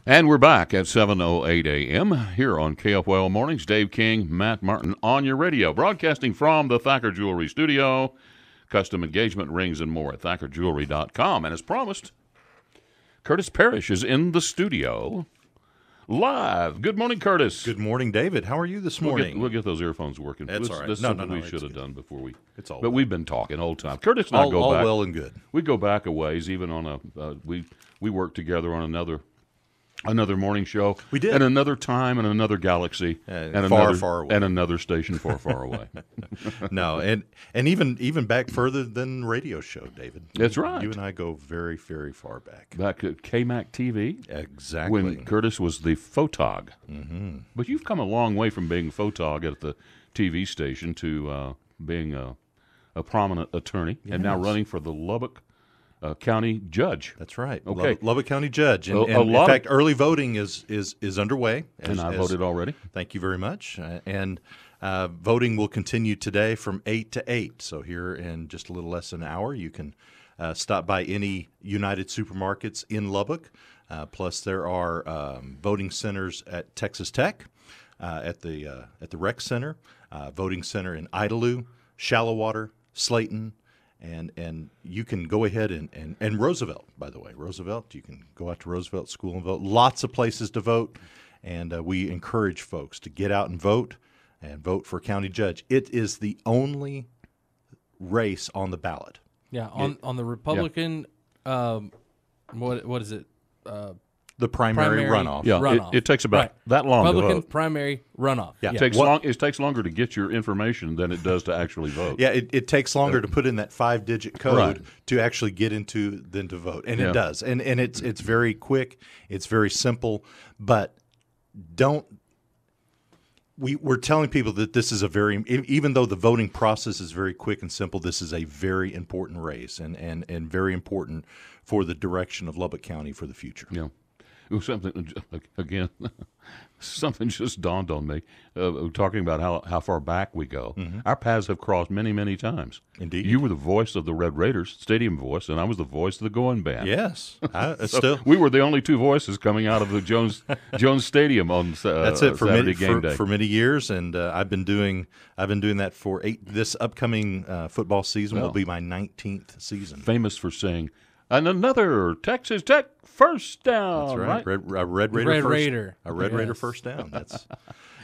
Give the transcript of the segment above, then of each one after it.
And we're back at 7:08 a.m. here on KFYO Mornings. Dave King, Matt Martin on your radio, broadcasting from the Thacker Jewelry Studio. Custom engagement rings and more at thackerjewelry.com. And as promised, Curtis Parrish is in the studio live. Good morning, Curtis. Good morning, David. How are you this morning? We'll get those earphones working. That's all right. That's No, something no, we it's should have good. done before we. It's all but well. we've been talking old time. Curtis and I go all back. well and good. We go back a ways, even on a we worked together on another morning show. We did. And another time and another galaxy. And far away. And another station far away. No, and even back further than radio show, David. That's right. You and I go very, very far back. Back at KMAC TV. Exactly. When Curtis was the photog. Mm-hmm. But you've come a long way from being photog at the TV station to being a prominent attorney and now running for the Lubbock County Judge. That's right. Okay. Lubbock County Judge. And, A in lot fact, early voting is underway. And I voted already. Thank you very much. And voting will continue today from 8 to 8. So here in just a little less than an hour, you can stop by any United supermarkets in Lubbock. Plus, there are voting centers at Texas Tech, at the Rec Center, voting center in Idalou, Shallowater, Slayton, and you can go ahead and Roosevelt, by the way. Roosevelt, you can go out to Roosevelt School and vote. Lots of places to vote, and we encourage folks to get out and vote for county judge. It is the only race on the ballot. Yeah, on the Republican, what is it? The primary runoff. Yeah, runoff. It takes about that long Republican to vote. primary runoff. Yeah. It takes longer to get your information than it does to actually vote. Yeah, it takes longer to put in that 5-digit code Right. to actually get into than to vote, and Yeah. it does. And it's very quick, it's very simple, but we're telling people that this is even though the voting process is very quick and simple, this is a very important race and very important for the direction of Lubbock County for the future. Yeah. It was something just dawned on me, talking about how far back we go. Mm-hmm. Our paths have crossed many, many times. Indeed. You were the voice of the Red Raiders, stadium voice, and I was the voice of the Going Band. Yes. We were the only two voices coming out of the Jones Stadium on That's it for Saturday game day. For many years, and I've been doing that for 8. This upcoming football season will be my 19th season. Famous for saying, and another Texas Tech first down. That's right. A Red Raider first down. That's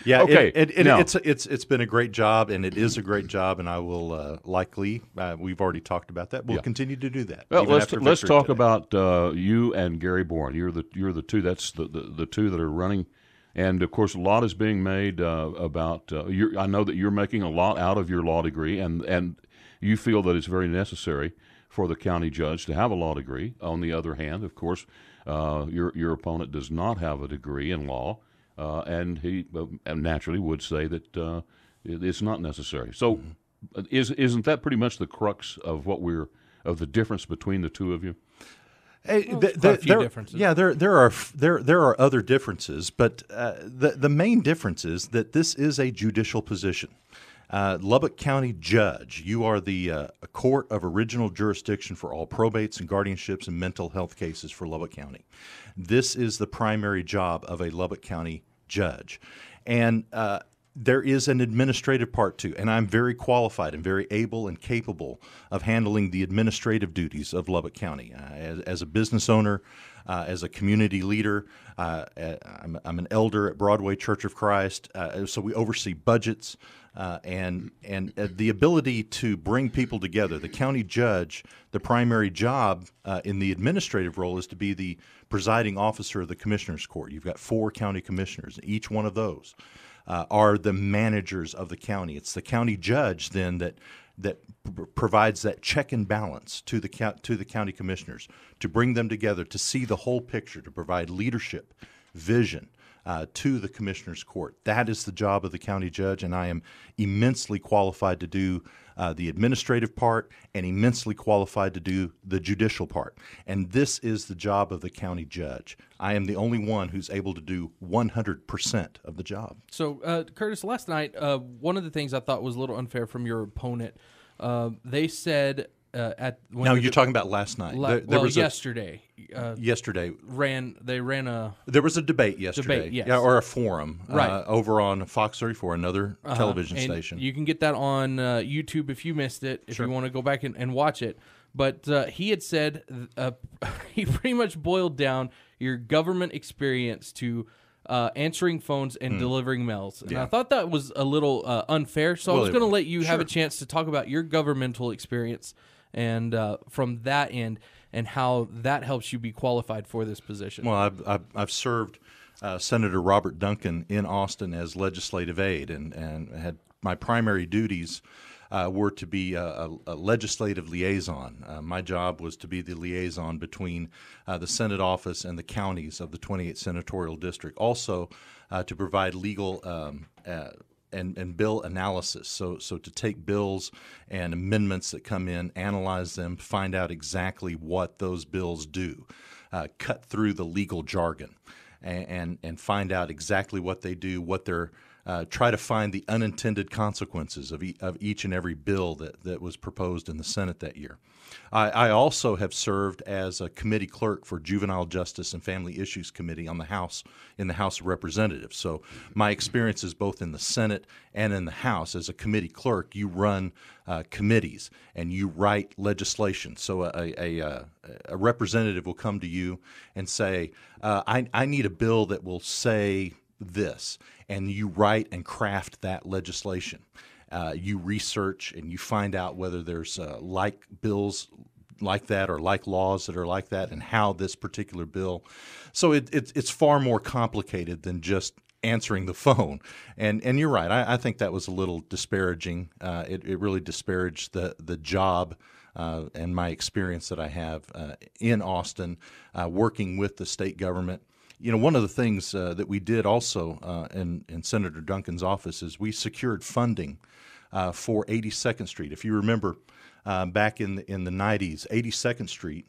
Okay. It's been a great job, and it is a great job, and I will likely we've already talked about that. We'll continue to do that. Well, let's talk today. about you and Gary Boren. You're the two. That's the two that are running, and of course, a lot is being made about. I know that you're making a lot out of your law degree, and you feel that it's very necessary for the county judge to have a law degree. On the other hand, of course, your opponent does not have a degree in law, and he naturally would say that it's not necessary. So, isn't that pretty much the crux of of the difference between the two of you? A few differences. Yeah, there are other differences, but the main difference is that this is a judicial position. Lubbock County Judge, you are the court of original jurisdiction for all probates and guardianships and mental health cases for Lubbock County. This is the primary job of a Lubbock County Judge. And there is an administrative part too, and I'm very qualified and very able and capable of handling the administrative duties of Lubbock County. As a business owner, as a community leader, I'm an elder at Broadway Church of Christ, so we oversee budgets and the ability to bring people together. The county judge, the primary job in the administrative role is to be the presiding officer of the commissioner's court. You've got 4 county commissioners, and each one of those are the managers of the county. It's the county judge then that provides that check and balance to the county commissioners, to bring them together, to see the whole picture, to provide leadership, vision to the commissioner's court. That is the job of the county judge, and I am immensely qualified to do the administrative part and immensely qualified to do the judicial part. And this is the job of the county judge. I am the only one who's able to do 100% of the job. So, Curtis, last night, one of the things I thought was a little unfair from your opponent, they said at when Now the- you're talking about last night. yesterday. Yesterday They ran a there was a debate yesterday, yes. or a forum, Right. over on Fox 34, another television and station. You can get that on YouTube if you missed it, if you want to go back and watch it. But he had said he pretty much boiled down your government experience to answering phones and delivering mails. And I thought that was a little unfair, so I was going to let you have a chance to talk about your governmental experience and from that end and how that helps you be qualified for this position. Well, I've served Senator Robert Duncan in Austin as legislative aide, and had my primary duties were to be a legislative liaison. My job was to be the liaison between the Senate office and the counties of the 28th Senatorial District. Also, to provide legal and bill analysis. So to take bills and amendments that come in, analyze them, find out exactly what those bills do, cut through the legal jargon, and find out exactly what they do, what they're try to find the unintended consequences of each and every bill that was proposed in the Senate that year. I also have served as a committee clerk for Juvenile Justice and Family Issues Committee in the House of Representatives. So my experience is both in the Senate and in the House. As a committee clerk, you run committees and you write legislation. So a representative will come to you and say, I need a bill that will say this, and you write and craft that legislation. You research and you find out whether there's like bills like that or like laws that are like that, and how this particular bill. So it's far more complicated than just answering the phone. And you're right. I think that was a little disparaging. It really disparaged the job and my experience that I have in Austin, working with the state government. You know, one of the things that we did also in Senator Duncan's office is we secured funding for 82nd Street. If you remember, back in the 90s, 82nd Street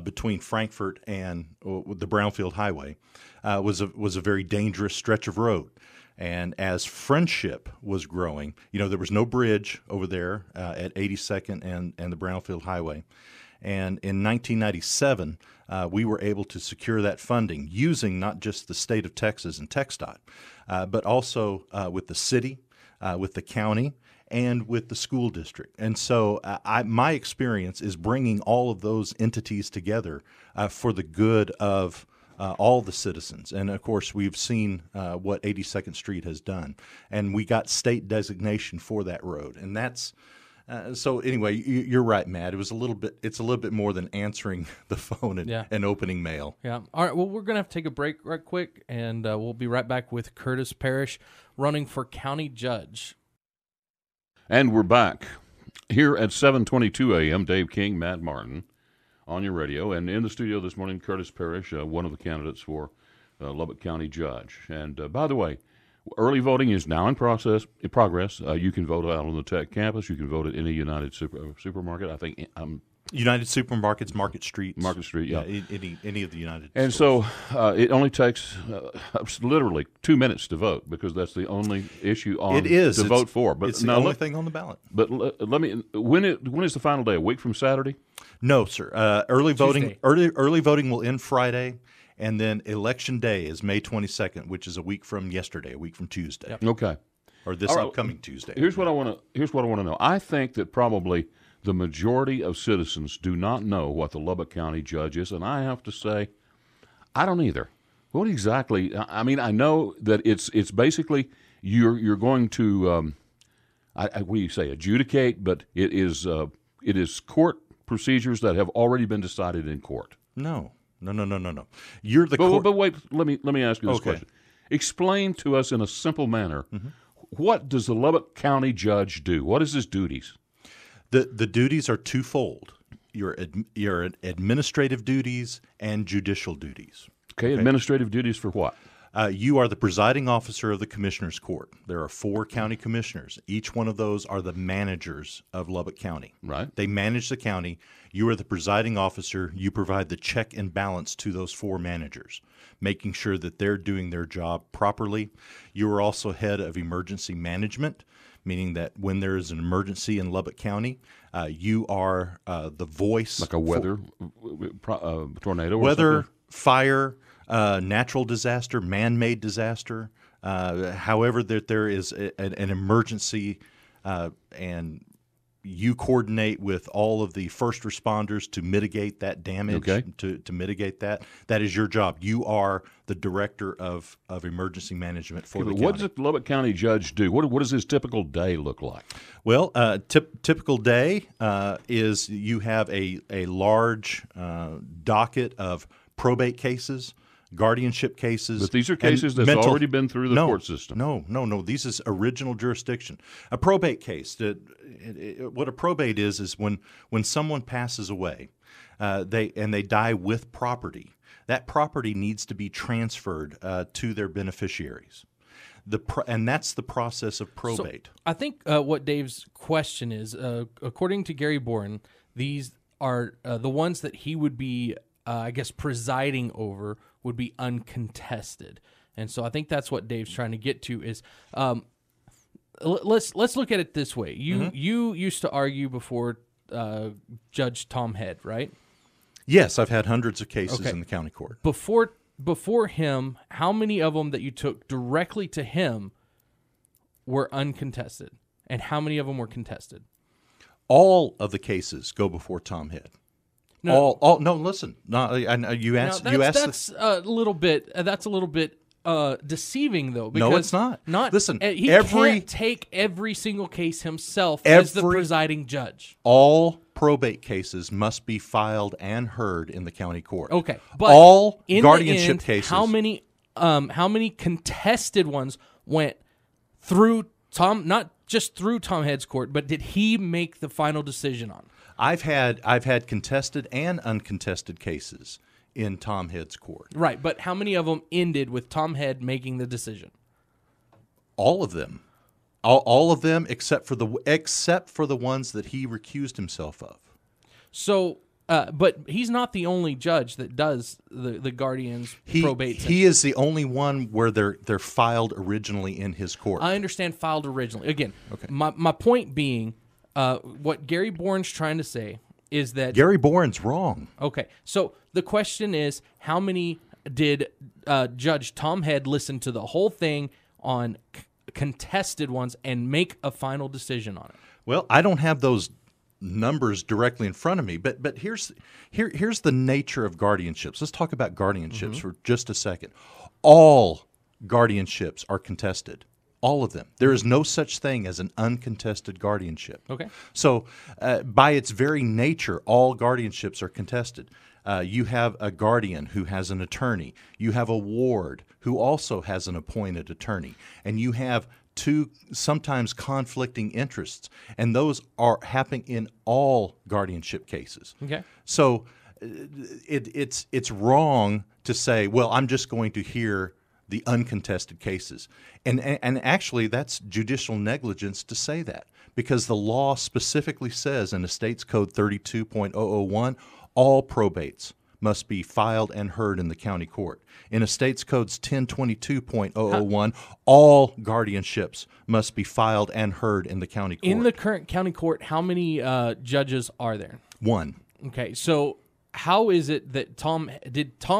between Frankfort and the Brownfield Highway was a very dangerous stretch of road. And as Friendship was growing, you know, there was no bridge over there at 82nd and the Brownfield Highway. And in 1997, we were able to secure that funding using not just the state of Texas and TxDOT, but also with the city, with the county, and with the school district. And so my experience is bringing all of those entities together for the good of all the citizens. And, of course, we've seen what 82nd Street has done. And we got state designation for that road. And that's so anyway, you're right, Matt. It's a little bit more than answering the phone and opening mail. Yeah. All right. Well, we're going to have to take a break right quick, and we'll be right back with Curtis Parrish running for county judge. And we're back here at 7:22 a.m. Dave King, Matt Martin on your radio. And in the studio this morning, Curtis Parrish, one of the candidates for Lubbock County Judge. And by the way, early voting is now in progress. You can vote out on the Tech campus. You can vote at any United supermarket. I think United Supermarkets, Market Street, yeah. Any of the United. And stores. so it only takes literally 2 minutes to vote, because that's the only issue to vote for. But it's the only thing on the ballot. But let me. When is the final day? A week from Saturday? No, sir. Early voting will end Friday. And then Election Day is May 22nd, which is a week from yesterday, a week from Tuesday. Yep. Okay. Or this upcoming Tuesday. Here's what I want to know. I think that probably the majority of citizens do not know what the Lubbock County Judge is, and I have to say, I don't either. What exactly? I mean, I know that it's basically you're going to what do you say, adjudicate, but it is court procedures that have already been decided in court. No. You're the court. But wait, let me ask you this question. Explain to us in a simple manner, what does the Lubbock County Judge do? What is his duties? The duties are twofold. Your administrative duties and judicial duties. Okay, administrative duties for what? You are the presiding officer of the Commissioner's Court. There are 4 county commissioners. Each one of those are the managers of Lubbock County. Right. They manage the county. You are the presiding officer. You provide the check and balance to those 4 managers, making sure that they're doing their job properly. You are also head of emergency management, meaning that when there is an emergency in Lubbock County, you are the voice. Like a weather tornado or weather, something? fire, natural disaster, man-made disaster. However, that there is an emergency, and you coordinate with all of the first responders to mitigate that damage. Okay. To mitigate that. That is your job. You are the director of emergency management for the county. What does the Lubbock County Judge do? What does his typical day look like? Well, typical day is you have a large docket of probate cases, guardianship cases. But these are cases that's already been through the court system. No. This is original jurisdiction. A probate case. What a probate is when someone passes away, they die with property. That property needs to be transferred to their beneficiaries. And that's the process of probate. So I think what Dave's question is, according to Gary Boren, these are the ones that he would be, I guess, presiding over would be uncontested. And so I think that's what Dave's trying to get to is, let's look at it this way. You used to argue before Judge Tom Head, right? Yes, I've had hundreds of cases in the county court. Before him, how many of them that you took directly to him were uncontested, and how many of them were contested? All of the cases go before Tom Head. No, listen. No, you asked. That's a little bit. That's a little bit deceiving, though. Because no, it's not. Listen. He can't take every single case himself as the presiding judge. All probate cases must be filed and heard in the county court. Okay, but all in guardianship the end, cases. How many contested ones went through Tom? Not just through Tom Head's court, but did he make the final decision on? I've had contested and uncontested cases in Tom Head's court. Right, but how many of them ended with Tom Head making the decision? All of them. All of them except for the ones that he recused himself of. So, but he's not the only judge that does the guardians probate. He is the only one where they're filed originally in his court. I understand filed originally. Again, my point being, what Gary Boren's trying to say is that Gary Boren's wrong. Okay, so the question is, how many did Judge Tom Head listen to the whole thing on contested ones and make a final decision on it? Well, I don't have those numbers directly in front of me, but here's the nature of guardianships. Let's talk about guardianships for just a second. All guardianships are contested. All of them. There is no such thing as an uncontested guardianship. Okay. So, by its very nature, all guardianships are contested. You have a guardian who has an attorney. You have a ward who also has an appointed attorney. And you have two sometimes conflicting interests. And those are happening in all guardianship cases. Okay. So, it's wrong to say, well, I'm just going to hear the uncontested cases. And actually, that's judicial negligence to say that, because the law specifically says in Estates Code 32.001, all probates must be filed and heard in the county court. In Estates Codes 1022.001, all guardianships must be filed and heard in the county court. In the current county court, how many judges are there? One. Okay, so how is it that Tom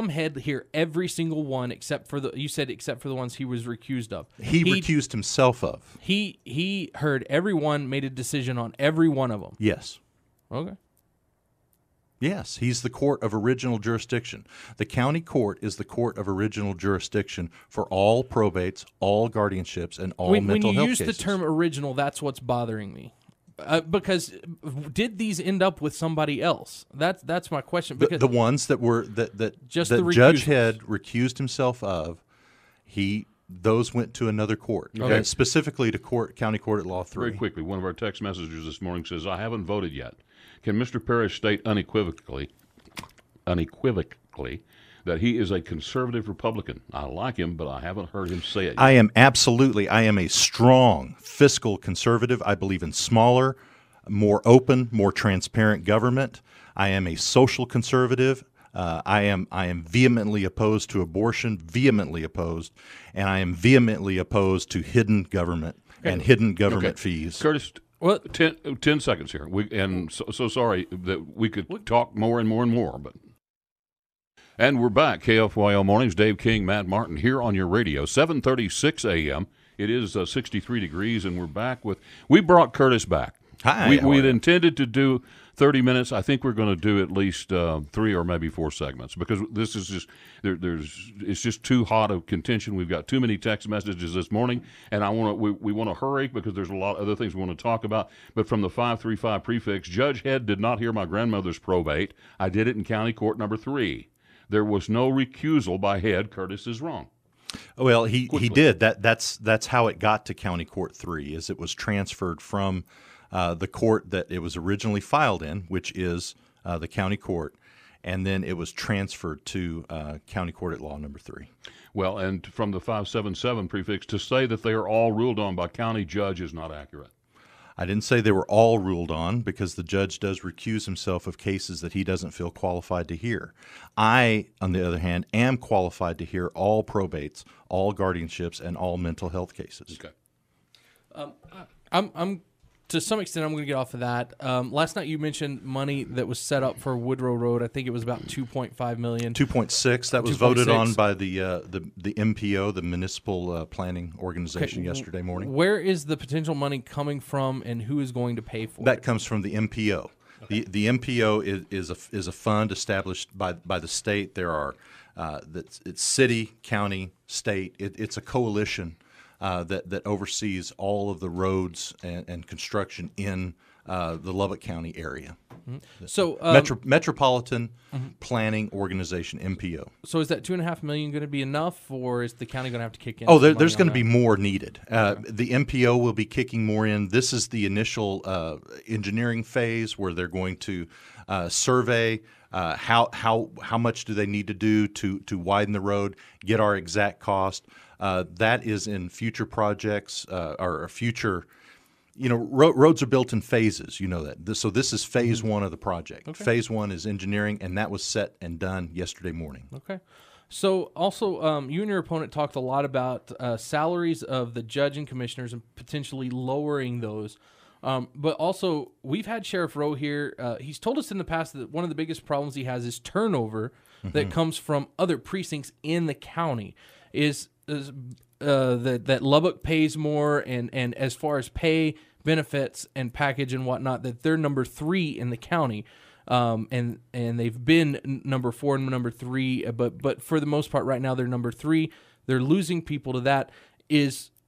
Head hear every single one except for except for the ones he was recused of? He recused himself of. He heard every one, made a decision on every one of them. Yes. Okay. Yes, he's the court of original jurisdiction. The county court is the court of original jurisdiction for all probates, all guardianships, and all mental health cases. When you use the term original, that's what's bothering me. Because did these end up with somebody else? That's my question. Because the ones that were that Judge Head recused himself of, those went to another court, Okay. Specifically to county court at Law 3. Very quickly, one of our text messengers this morning says, "I haven't voted yet. Can Mr. Parrish state unequivocally that he is a conservative Republican? I like him, but I haven't heard him say it yet." I am a strong fiscal conservative. I believe in smaller, more open, more transparent government. I am a social conservative. I am vehemently opposed to abortion, vehemently opposed, and I am vehemently opposed to hidden government. and hidden government fees. Curtis, What? 10 seconds here. So sorry that we could talk more and more and more, but. And we're back. KFYO Mornings, Dave King, Matt Martin here on your radio. 7:36 a.m. It is 63 degrees, and we're back we brought Curtis back. Hi. We had intended to do 30 minutes. I think we're going to do at least 3 or maybe 4 segments because this is just it's just too hot of contention. We've got too many text messages this morning, and we want to hurry because there's a lot of other things we want to talk about. But from the 535 prefix, Judge Head did not hear my grandmother's probate. I did it in County Court number 3. There was no recusal by Head. Curtis is wrong. Well, he did. That's how it got to County Court 3, is it was transferred from the court that it was originally filed in, which is the county court, and then it was transferred to County Court at Law number 3. Well, and from the 577 prefix, to say that they are all ruled on by county judge is not accurate. I didn't say they were all ruled on because the judge does recuse himself of cases that he doesn't feel qualified to hear. I, on the other hand, am qualified to hear all probates, all guardianships, and all mental health cases. Okay. I'm to some extent, I'm going to get off of that. Last night you mentioned money that was set up for Woodrow Road. I think it was about $2.5 million. 2.6. That was voted on by the MPO, the Municipal Planning Organization, yesterday morning. Where is the potential money coming from, and who is going to pay for it? That comes from the MPO. Okay. The MPO is a fund established by the state. There are it's city, county, state. It's a coalition that oversees all of the roads and construction in the Lubbock County area. Mm-hmm. So Metropolitan Planning Organization, MPO. So is that $2.5 million going to be enough, or is the county going to have to kick in? Oh, there's going to be more needed. The MPO will be kicking more in. This is the initial engineering phase where they're going to survey how much do they need to do to widen the road, get our exact cost. That is in future projects or future. Roads are built in phases. You know that. So this is phase 1 of the project. Okay. Phase 1 is engineering, and that was set and done yesterday morning. Okay. So also, you and your opponent talked a lot about salaries of the judge and commissioners and potentially lowering those. But also, we've had Sheriff Rowe here. He's told us in the past that one of the biggest problems he has is turnover that comes from other precincts in the county. That Lubbock pays more, and as far as pay, benefits, and package and whatnot, that they're number 3 in the county, and they've been number 4 and number 3, but for the most part right now they're number 3. They're losing people to that.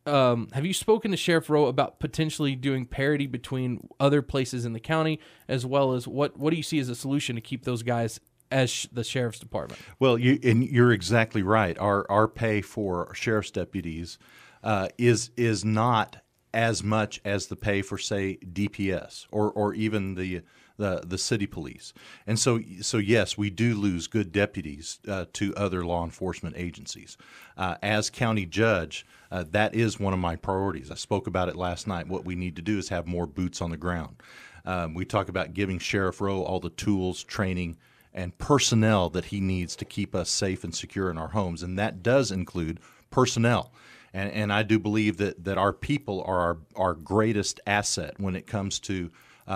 Have you spoken to Sheriff Rowe about potentially doing parity between other places in the county, as well as what do you see as a solution to keep those guys as the sheriff's department? Well, you're exactly right. Our pay for sheriff's deputies is not as much as the pay for, say, DPS or even the city police. And so yes, we do lose good deputies to other law enforcement agencies. As county judge, that is one of my priorities. I spoke about it last night. What we need to do is have more boots on the ground. We talk about giving Sheriff Rowe all the tools, training, and personnel that he needs to keep us safe and secure in our homes, and that does include personnel. And I do believe that our people are our greatest asset when it comes to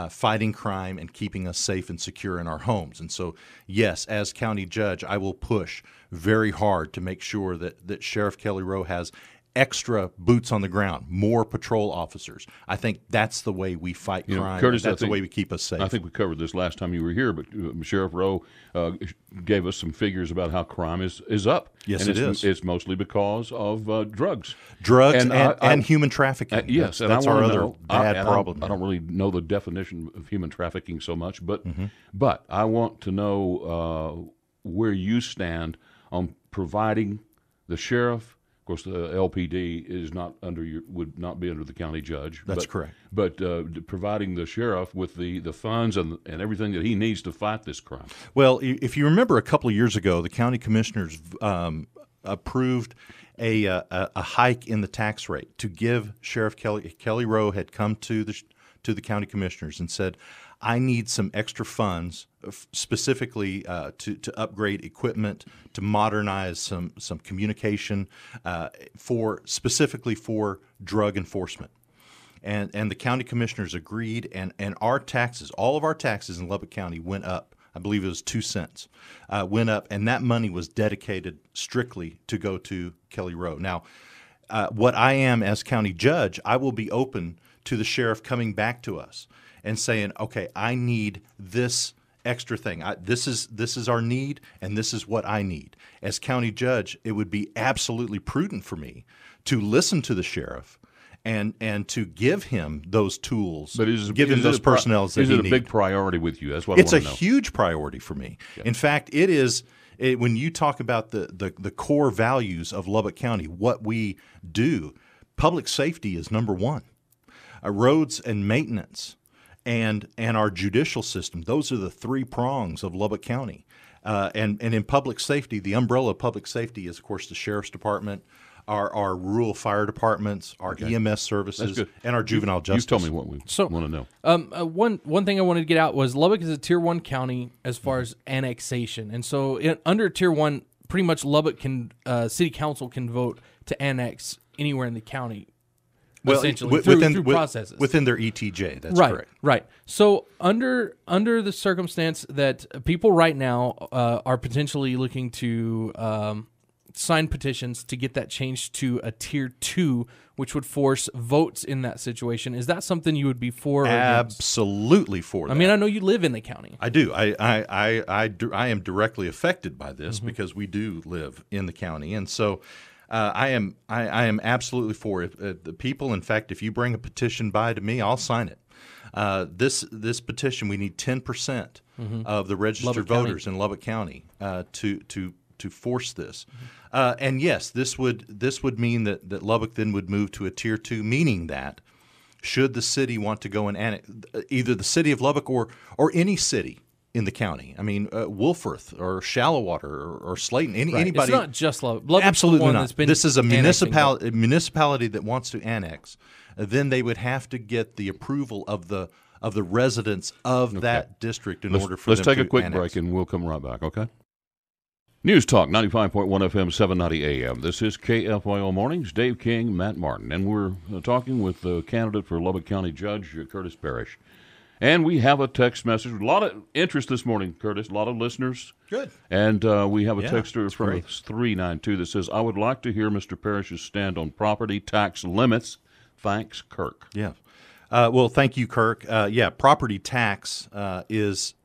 fighting crime and keeping us safe and secure in our homes. And so, yes, as county judge, I will push very hard to make sure that Sheriff Kelly Rowe has extra boots on the ground, more patrol officers. I think that's the way we fight crime. Curtis, that's the way we keep us safe. I think we covered this last time you were here, but Sheriff Rowe gave us some figures about how crime is up. Yes, and it is. It's mostly because of drugs. Drugs and human trafficking. Yes, that's our other bad problem. I don't really know the definition of human trafficking so much, but I want to know where you stand on providing the sheriff. Of course, the LPD is not would not be under the county judge. That's correct. But providing the sheriff with the funds and everything that he needs to fight this crime. Well, if you remember a couple of years ago, the county commissioners approved a hike in the tax rate to give Sheriff Kelly Rowe had come to the county commissioners and said, I need some extra funds specifically to upgrade equipment, to modernize some communication specifically for drug enforcement. and the county commissioners agreed, and our taxes, all of our taxes in Lubbock County went up. I believe it was 2 cents, went up, and that money was dedicated strictly to go to Kelly Road. Now, what I am as county judge, I will be open to the sheriff coming back to us and saying, okay, I need this extra thing. This is our need, and this is what I need. As county judge, it would be absolutely prudent for me to listen to the sheriff and to give him those tools, give him those personnel that he needs. Is it a big priority with you? That's what I want to know. It's a huge priority for me. Yeah. In fact, it is. When you talk about the core values of Lubbock County, what we do, public safety is number one. Roads and maintenance and our judicial system, those are the three prongs of Lubbock County. And in public safety, the umbrella of public safety is, of course, the sheriff's department, our rural fire departments, our EMS services, and our juvenile justice. You tell me what we want to know. One thing I wanted to get out was Lubbock is a Tier 1 county as far as annexation. And so under Tier 1, pretty much Lubbock city council can vote to annex anywhere in the county. Essentially, through processes within their ETJ. That's correct. Right. So under the circumstance that people right now are potentially looking to sign petitions to get that changed to a Tier 2, which would force votes in that situation, is that something you would be for? Or Absolutely for that. I mean, I know you live in the county. I do. I am directly affected by this because we do live in the county, and so. I am absolutely for it. The people, in fact, if you bring a petition by to me, I'll sign it. This petition, we need 10% of the registered voters in Lubbock County to force this. And yes, this would mean that Lubbock then would move to a Tier 2, meaning that should the city want to go and annex, either the city of Lubbock or any city in the county. I mean, Wolforth or Shallowater or Slayton, anybody. It's not just Lubbock. Absolutely not. This is a municipality that wants to annex. Then they would have to get the approval of the residents of that district in order for them to annex. Let's take a quick break, and we'll come right back, okay? News Talk, 95.1 FM, 790 AM. This is KFYO Mornings. Dave King, Matt Martin. And we're talking with the candidate for Lubbock County Judge, Curtis Parrish. And we have a text message. A lot of interest this morning, Curtis. A lot of listeners. Good. And we have a texter from 392 that says, I would like to hear Mr. Parrish's stand on property tax limits. Thanks, Kirk. Yeah. Well, thank you, Kirk. Property tax is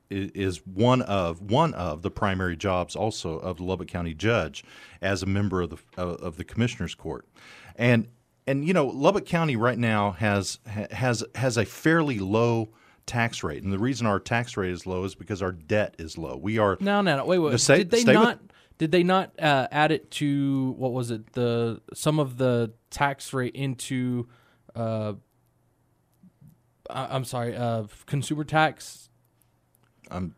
one of the primary jobs also of the Lubbock County Judge as a member of the Commissioner's Court. And Lubbock County right now has a fairly low tax rate, and the reason our tax rate is low is because our debt is low. We are wait. Did they not add it to what was it? Some of the tax rate into consumer tax. I'm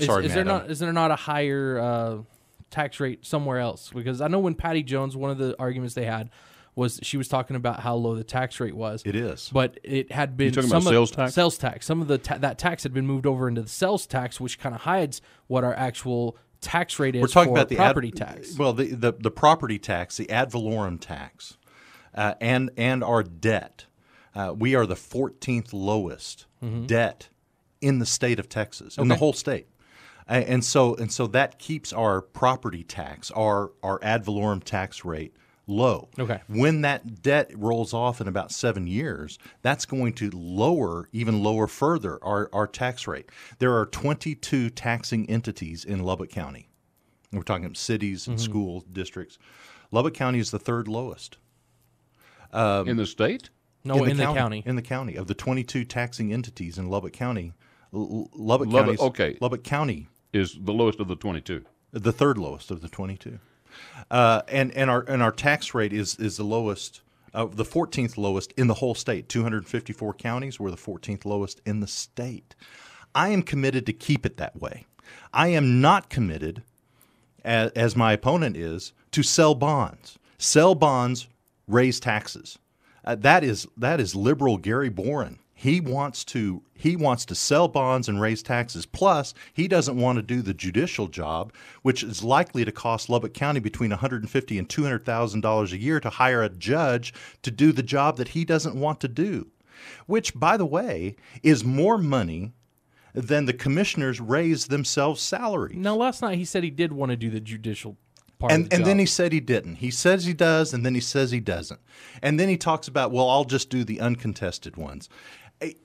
sorry, Matt. Is there not a higher tax rate somewhere else? Because I know when Patty Jones, one of the arguments they had was she was talking about how low the tax rate was. It is, but it had been about sales tax. Sales tax. Some of that tax had been moved over into the sales tax, which kind of hides what our actual tax rate is. We're talking about the property tax. Well, the property tax, the ad valorem tax, and our debt. We are the 14th lowest debt in the state of Texas, in the whole state. And so that keeps our property tax, our ad valorem tax rate low. Okay. When that debt rolls off in about 7 years, that's going to even lower further our tax rate. There are 22 taxing entities in Lubbock County. We're talking cities and school districts. Lubbock County is the third lowest. In the state? No, in the county. In the county. Of the 22 taxing entities in Lubbock County, Lubbock County is the lowest of the 22. The third lowest of the 22. And our tax rate is the lowest, the 14th lowest in the whole state. 254 counties, we're the 14th lowest in the state. I am committed to keep it that way. I am not committed, as my opponent is, to sell bonds. Sell bonds, raise taxes. That is liberal Gary Boren. He wants to sell bonds and raise taxes. Plus, he doesn't want to do the judicial job, which is likely to cost Lubbock County between $150,000 and $200,000 a year to hire a judge to do the job that he doesn't want to do. which, by the way, is more money than the commissioners raise themselves salaries. Now, last night he said he did want to do the judicial part of the And job. then he said he didn't. He says he does, and then he says he doesn't. And then he talks about, well, I'll just do the uncontested ones.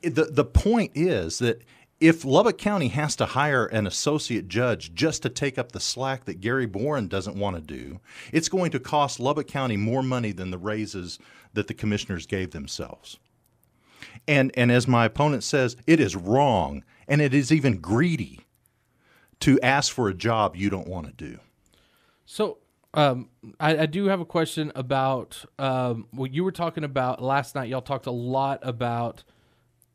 The point is that if Lubbock County has to hire an associate judge just to take up the slack that Gary Boren doesn't want to do, it's going to cost Lubbock County more money than the raises that the commissioners gave themselves. And as my opponent says, it is wrong, and it is even greedy to ask for a job you don't want to do. So I do have a question about what you were talking about last night. Y'all talked a lot about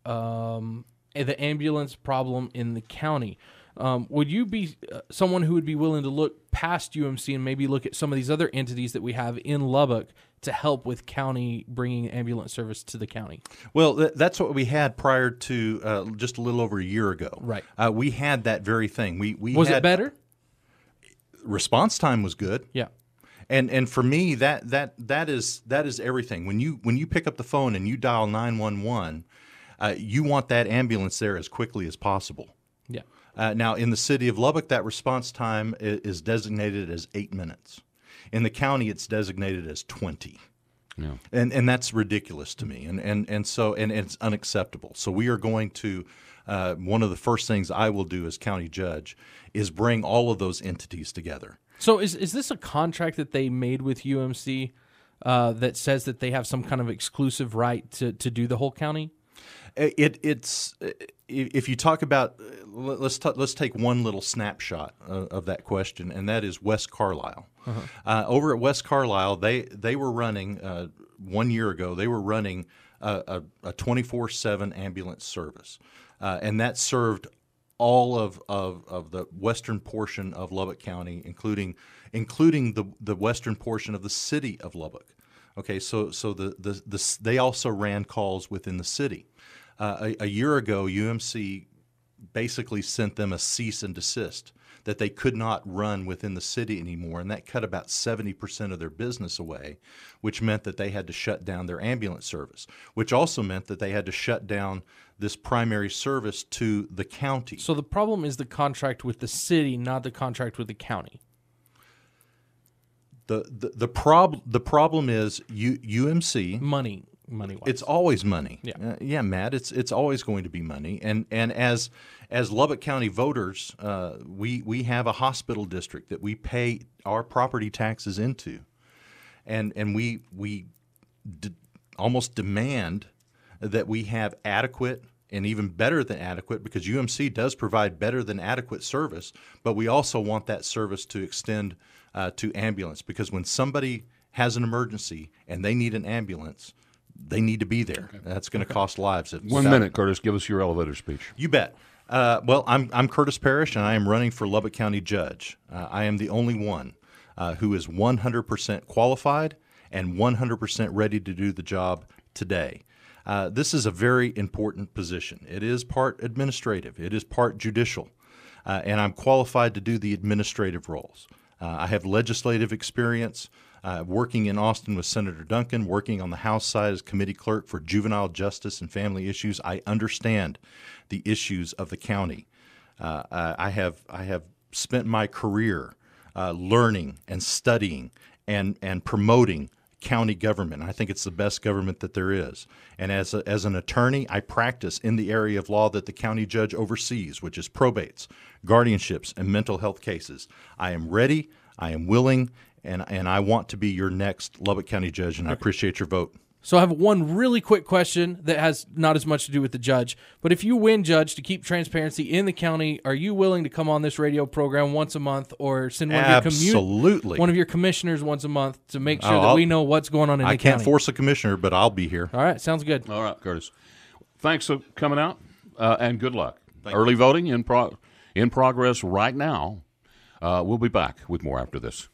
the ambulance problem in the county. Would you be someone who would be willing to look past UMC and maybe look at some of these other entities that we have in Lubbock to help with county bringing ambulance service to the county? Well, that's what we had prior to just a little over a year ago. Right. We had that very thing. Was had, it better? Response time was good. Yeah. And for me, that is everything. When you pick up the phone and you dial 911, you want that ambulance there as quickly as possible. Yeah. Now, in the city of Lubbock, that response time is designated as 8 minutes. In the county, it's designated as 20. Yeah. And that's ridiculous to me, and so it's unacceptable. So we are going to one of the first things I will do as county judge is bring all of those entities together. So is this a contract that they made with UMC that says that they have some kind of exclusive right to do the whole county? It's if you talk about let's take one little snapshot of that question, and that is West Carlisle. Over at West Carlisle, they were running 1 year ago. They were running a 24/7 ambulance service, and that served all of the western portion of Lubbock County, including the western portion of the city of Lubbock. Okay, so they also ran calls within the city. A year ago, UMC basically sent them a cease and desist that they could not run within the city anymore, and that cut about 70% of their business away, which meant that they had to shut down their ambulance service, which also meant that they had to shut down this primary service to the county. So the problem is the contract with the city, not the contract with the county. The problem is UMC money-wise. It's always money. Yeah, Matt. It's always going to be money. And as Lubbock County voters, we have a hospital district that we pay our property taxes into, and we almost demand that we have adequate and even better than adequate, because UMC does provide better than adequate service, but we also want that service to extend to ambulance, because when somebody has an emergency and they need an ambulance, they need to be there. Okay. That's going to cost lives. 1 minute, Curtis. Give us your elevator speech. You bet. Well, I'm Curtis Parrish, and I am running for Lubbock County Judge. I am the only one who is 100% qualified and 100% ready to do the job today. This is a very important position. It is part administrative. It is part judicial, and I'm qualified to do the administrative roles. I have legislative experience, working in Austin with Senator Duncan, working on the House side as committee clerk for juvenile justice and family issues. I understand the issues of the county. I have spent my career learning and studying and promoting county government. I think it's the best government that there is. And as an attorney, I practice in the area of law that the county judge oversees, which is probates, guardianships, and mental health cases. I am ready, I am willing, and I want to be your next Lubbock County judge, and I appreciate your vote. So I have one really quick question that has not as much to do with the judge. But if you win, Judge, to keep transparency in the county, are you willing to come on this radio program once a month, or send one of your commissioners once a month to make sure that we know what's going on in the county? I can't force a commissioner, but I'll be here. All right, sounds good. All right, Curtis. Thanks for coming out, and good luck. Early voting in progress right now. We'll be back with more after this.